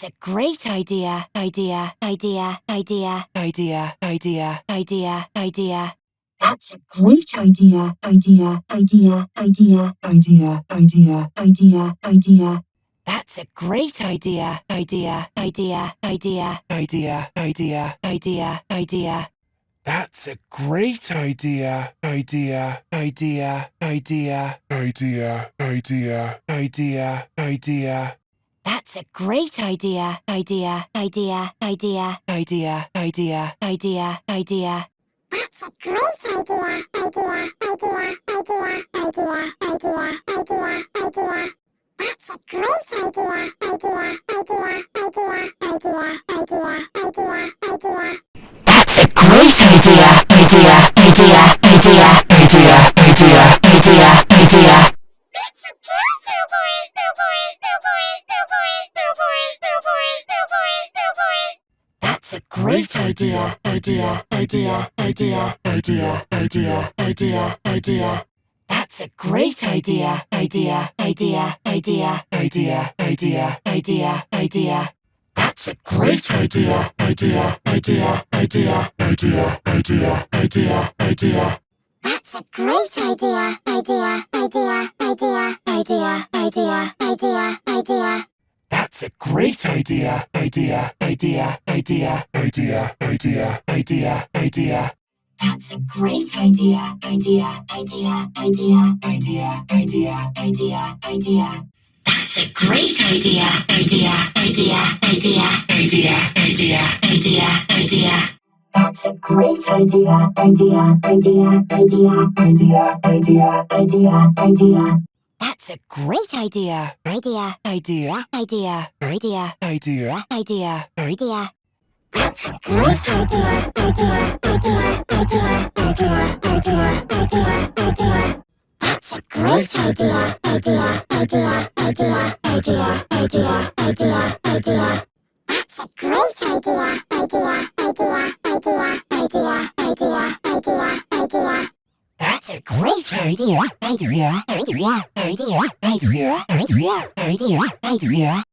That's a great idea. Idea. That's a great idea. That's a great idea. That's a great idea. That's a great idea. That's a great idea. That's a great idea. That's a great idea. That's a great idea. That's a great idea. That's a great idea. That's a great idea. That's a great idea. That's a great idea. That's a great idea. That's a great idea. That's a great idea. That's a great idea. That's a great idea.